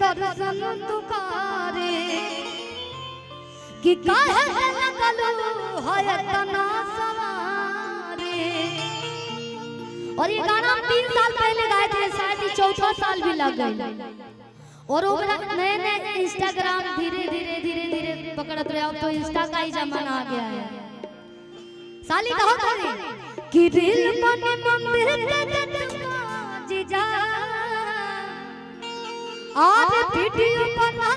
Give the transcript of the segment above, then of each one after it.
दर्शन तुकारे कि काहे लगलो है तना सवारे। और ये गाना हम 3 साल पहले गाए थे, शायद ही 4था साल भी लग गए। और नए नए इंस्टाग्राम धीरे धीरे धीरे धीरे पकड़त रहे, अब तो इंस्टा का ही जमाना आ गया है। साली कहो करे कि रील बने मंदिर के जीजा आज वीडियो बना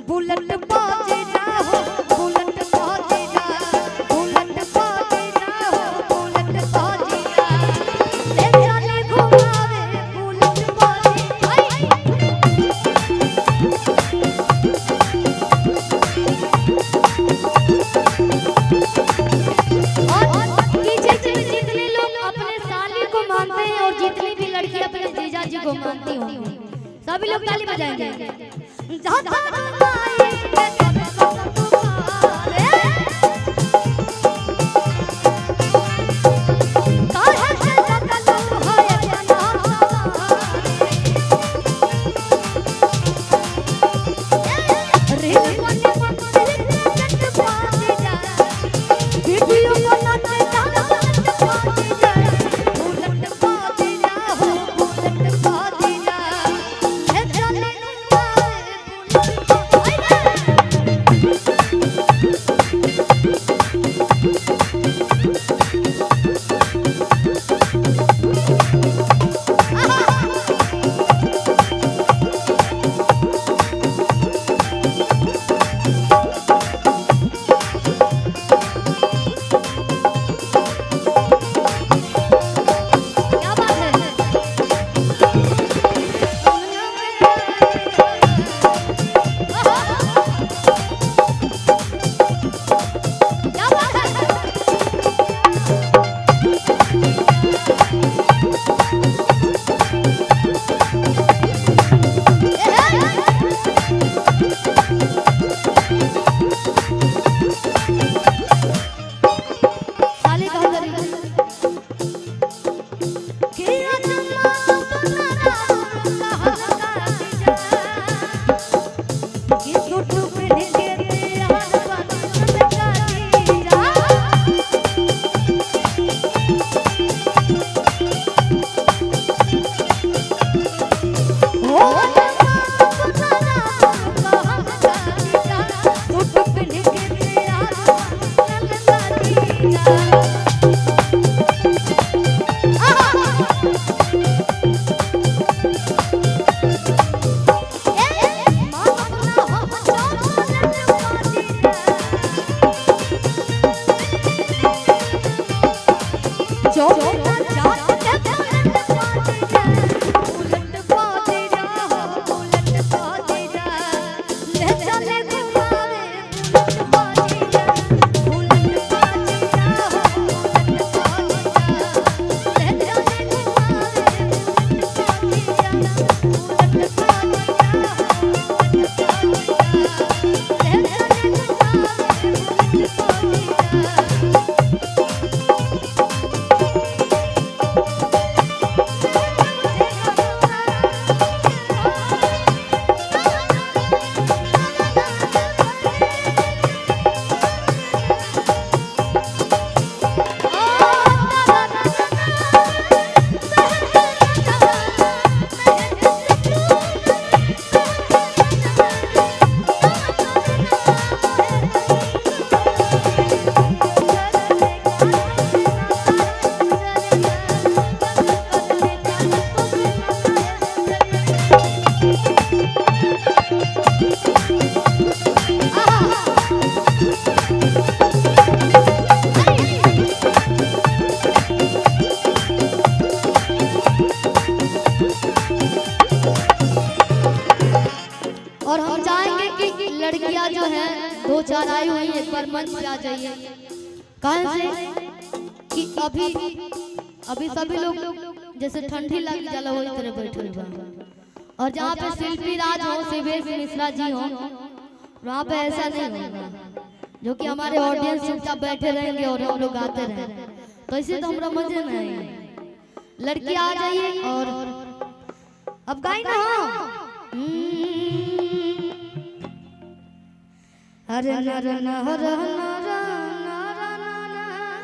बुलेट बाजे जाओ बुलेट बाजे जाओ बुलेट बाजे जाओ बुलेट बाजे जाओ ले चले घुमावे बुलेट बाजे और नीचे जितने लोग अपने साली को मानते हैं और जितनी भी लड़की अपने जीजा जी को मानती होंगी, सभी लोग ताली बजाएंगे। लड़कियां जो है 2-4 आई हुई एक बार मंच पे आ जाइए। कहां से कि अभी सभी लोग जैसे ठंडी लगी जाला वही तरह बैठल बा, और जहाँ पे शिल्पी राज हो, शिवेश मिश्रा जी हो, वहाँ पे ऐसा नहीं होगा जो कि हमारे ऑडियंस चुपचाप बैठे रहेंगे और हम लोग गाते रहेंगे, तो इसे तो हमरा मजे नहीं। लड़की आ जाइए और अब गाई ना हो अरे नर नर